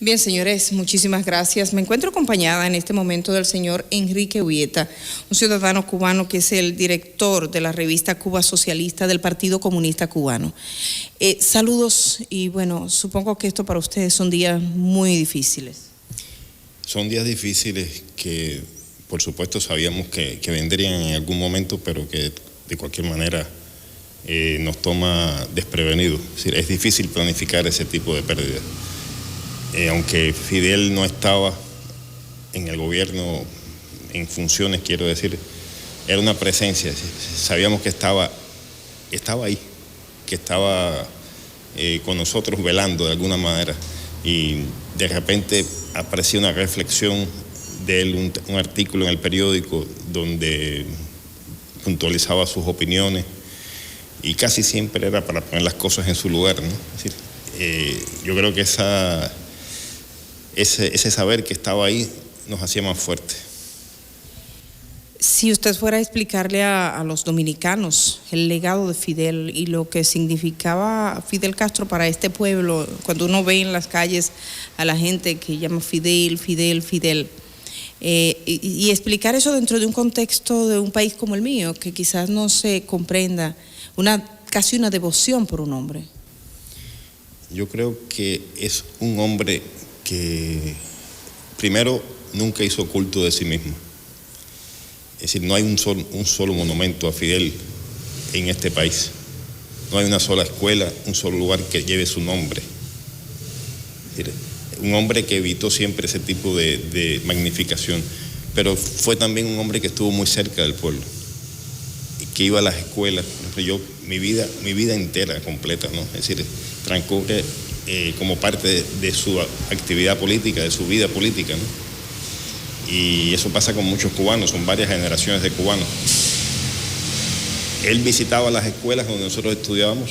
Bien, señores, muchísimas gracias. Me encuentro acompañada en este momento del señor Enrique Ubieta, un ciudadano cubano que es el director de la revista Cuba Socialista del Partido Comunista Cubano. Saludos y bueno, supongo que esto para ustedes son días muy difíciles. Son días difíciles que por supuesto sabíamos que vendrían en algún momento, pero que de cualquier manera nos toma desprevenidos. Es decir, es difícil planificar ese tipo de pérdidas. Aunque Fidel no estaba en el gobierno en funciones, quiero decir, era una presencia. Sabíamos que estaba ahí, que estaba con nosotros velando de alguna manera, y de repente apareció una reflexión de él, un artículo en el periódico donde puntualizaba sus opiniones, y casi siempre era para poner las cosas en su lugar, ¿no? Es decir, yo creo que ese saber que estaba ahí nos hacía más fuertes. Si usted fuera a explicarle a los dominicanos el legado de Fidel y lo que significaba Fidel Castro para este pueblo, cuando uno ve en las calles a la gente que llama Fidel, Fidel, Fidel, y explicar eso dentro de un contexto de un país como el mío, que quizás no se comprenda casi una devoción por un hombre. Yo creo que es un hombre que primero nunca hizo culto de sí mismo. Es decir, no hay un solo monumento a Fidel en este país. No hay una sola escuela, un solo lugar que lleve su nombre. Es decir, un hombre que evitó siempre ese tipo de magnificación, pero fue también un hombre que estuvo muy cerca del pueblo y que iba a las escuelas. Yo, mi vida entera, completa, ¿no? Es decir, transcurre como parte de su actividad política, de su vida política, ¿no? Y eso pasa con muchos cubanos, son varias generaciones de cubanos. Él visitaba las escuelas donde nosotros estudiábamos,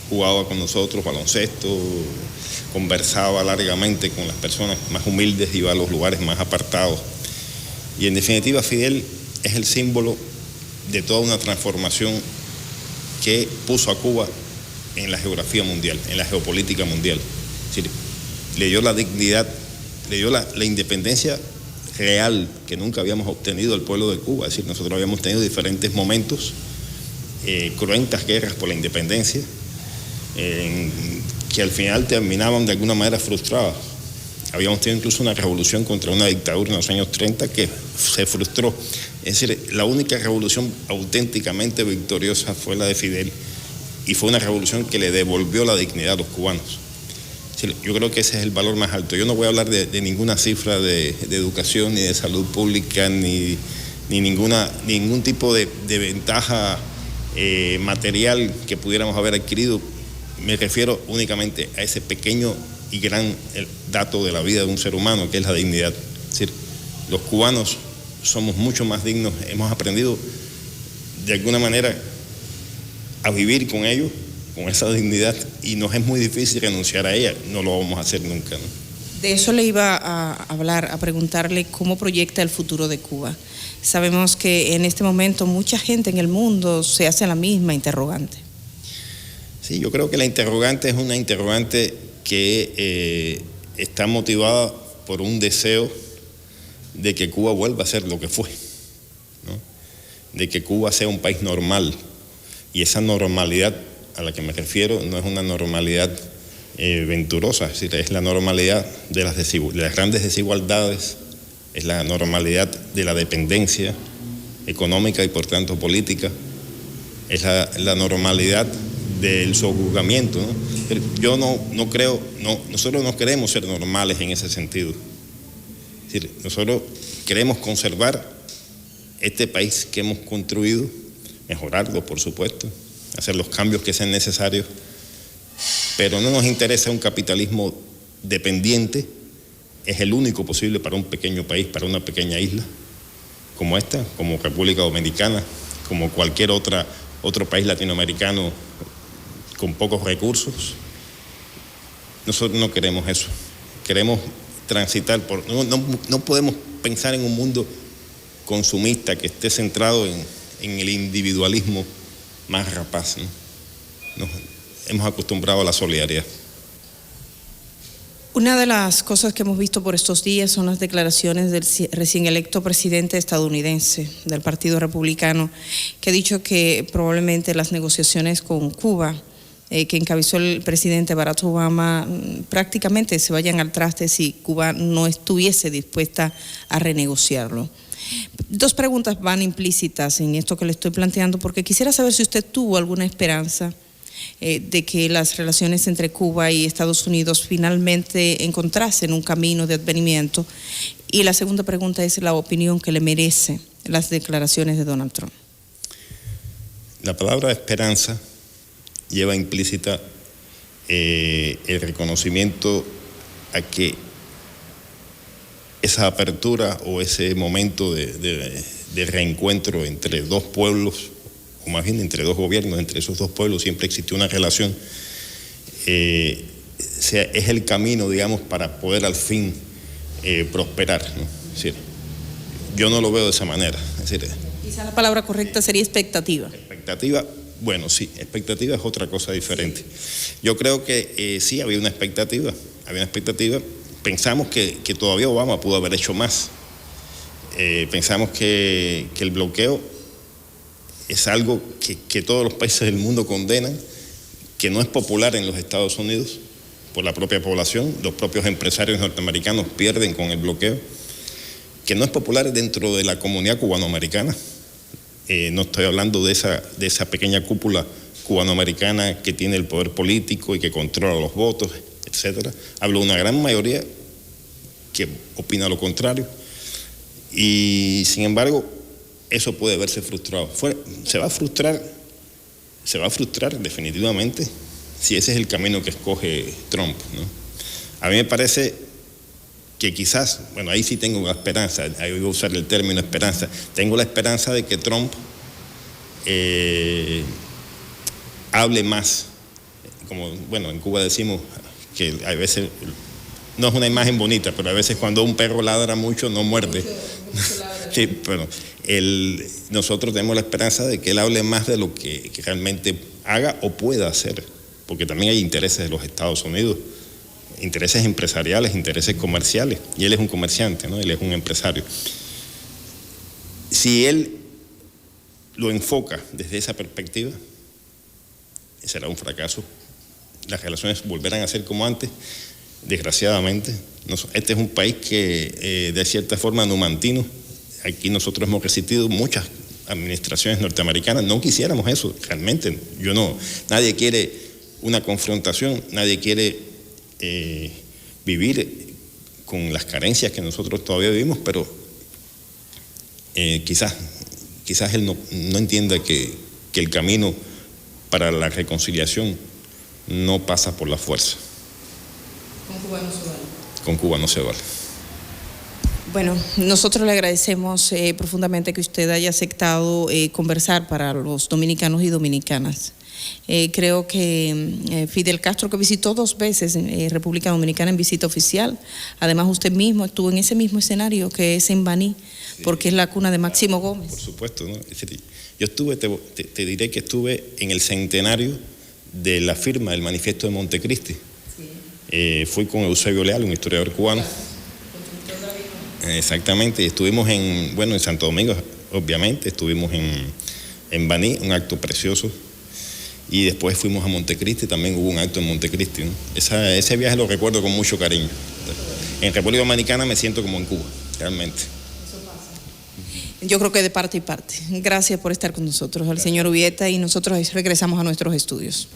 jugaba con nosotros baloncesto, conversaba largamente con las personas más humildes, iba a los lugares más apartados. Y en definitiva, Fidel es el símbolo de toda una transformación que puso a Cuba en la geografía mundial, en la geopolítica mundial. Es decir, le dio la dignidad, le dio la independencia real que nunca habíamos obtenido al pueblo de Cuba. Es decir, nosotros habíamos tenido diferentes momentos, cruentas guerras por la independencia, que al final terminaban de alguna manera frustradas. Habíamos tenido incluso una revolución contra una dictadura en los años 30 que se frustró. Es decir, la única revolución auténticamente victoriosa fue la de Fidel, y fue una revolución que le devolvió la dignidad a los cubanos. Yo creo que ese es el valor más alto. Yo no voy a hablar de ninguna cifra de educación, ni de salud pública, ni ningún tipo de ventaja material que pudiéramos haber adquirido. Me refiero únicamente a ese pequeño y gran dato de la vida de un ser humano, que es la dignidad. Es decir, los cubanos somos mucho más dignos, hemos aprendido de alguna manera a vivir con ellos, con esa dignidad, y nos es muy difícil renunciar a ella. No lo vamos a hacer nunca, ¿no? De eso le iba a hablar, a preguntarle cómo proyecta el futuro de Cuba. Sabemos que en este momento mucha gente en el mundo se hace la misma interrogante. Sí, yo creo que la interrogante es una interrogante que está motivada por un deseo de que Cuba vuelva a ser lo que fue, ¿no? De que Cuba sea un país normal. Y esa normalidad a la que me refiero no es una normalidad venturosa, es decir, es la normalidad de las grandes desigualdades, es la normalidad de la dependencia económica y por tanto política, es la normalidad del sojuzgamiento, ¿no? Yo no creo, nosotros no queremos ser normales en ese sentido. Es decir, nosotros queremos conservar este país que hemos construido, mejorarlo, por supuesto, hacer los cambios que sean necesarios, pero no nos interesa un capitalismo dependiente. Es el único posible para un pequeño país, para una pequeña isla como esta, como República Dominicana, como cualquier otro país latinoamericano con pocos recursos. Nosotros no queremos eso. Queremos transitar no podemos pensar en un mundo consumista que esté centrado en el individualismo más rapaz, ¿no? Nos hemos acostumbrado a la solidaridad. Una de las cosas que hemos visto por estos días son las declaraciones del recién electo presidente estadounidense del Partido Republicano, que ha dicho que probablemente las negociaciones con Cuba que encabezó el presidente Barack Obama prácticamente se vayan al traste si Cuba no estuviese dispuesta a renegociarlo. Dos preguntas van implícitas en esto que le estoy planteando, porque quisiera saber si usted tuvo alguna esperanza de que las relaciones entre Cuba y Estados Unidos finalmente encontrasen un camino de advenimiento. Y la segunda pregunta es la opinión que le merecen las declaraciones de Donald Trump. La palabra esperanza lleva implícita el reconocimiento a que esa apertura o ese momento de reencuentro entre dos pueblos, o más bien entre dos gobiernos, entre esos dos pueblos siempre existió una relación, es el camino, digamos, para poder al fin prosperar, ¿no? Es decir, yo no lo veo de esa manera. Es decir, quizá la palabra correcta sería expectativa. Expectativa, bueno, sí, expectativa es otra cosa diferente. Yo creo que sí había una expectativa, Pensamos que todavía Obama pudo haber hecho más. Pensamos que el bloqueo es algo que todos los países del mundo condenan, que no es popular en los Estados Unidos por la propia población, los propios empresarios norteamericanos pierden con el bloqueo, que no es popular dentro de la comunidad cubanoamericana. No estoy hablando de esa pequeña cúpula cubanoamericana que tiene el poder político y que controla los votos, etcétera. Hablo de una gran mayoría que opina lo contrario y sin embargo eso puede verse frustrado. Se va a frustrar definitivamente si ese es el camino que escoge Trump, ¿no? A mí me parece que quizás, bueno, ahí sí tengo la esperanza, ahí voy a usar el término esperanza, tengo la esperanza de que Trump hable más, como, bueno, en Cuba decimos que a veces, no es una imagen bonita, pero a veces cuando un perro ladra mucho no muerde. Sí, pero nosotros tenemos la esperanza de que él hable más de lo que realmente haga o pueda hacer, porque también hay intereses de los Estados Unidos, intereses empresariales, intereses comerciales, y él es un comerciante, ¿no? Él es un empresario. Si él lo enfoca desde esa perspectiva, será un fracaso. Las relaciones volverán a ser como antes, desgraciadamente. Este es un país que de cierta forma numantino. Aquí nosotros hemos resistido muchas administraciones norteamericanas, no quisiéramos eso, realmente. Nadie quiere una confrontación, nadie quiere vivir con las carencias que nosotros todavía vivimos, pero quizás él no entienda que el camino para la reconciliación no pasa por la fuerza. Con Cuba no se vale. Con Cuba no se vale. Bueno, nosotros le agradecemos profundamente que usted haya aceptado conversar para los dominicanos y dominicanas. Creo que Fidel Castro, que visitó 2 veces República Dominicana en visita oficial, además usted mismo estuvo en ese mismo escenario que es en Baní, sí, porque es la cuna de Máximo Gómez. Por supuesto, ¿no? Yo estuve, te diré que estuve en el centenario de la firma del Manifiesto de Montecristi. Sí. Fui con Eusebio Leal, un historiador cubano. Exactamente, y estuvimos en Santo Domingo, obviamente, estuvimos en Baní, un acto precioso, y después fuimos a Montecristi, también hubo un acto en Montecristi, ¿no? Ese viaje lo recuerdo con mucho cariño. En República Dominicana me siento como en Cuba, realmente. Eso pasa. Yo creo que de parte y parte. Gracias por estar con nosotros, al señor Ubieta, y nosotros regresamos a nuestros estudios.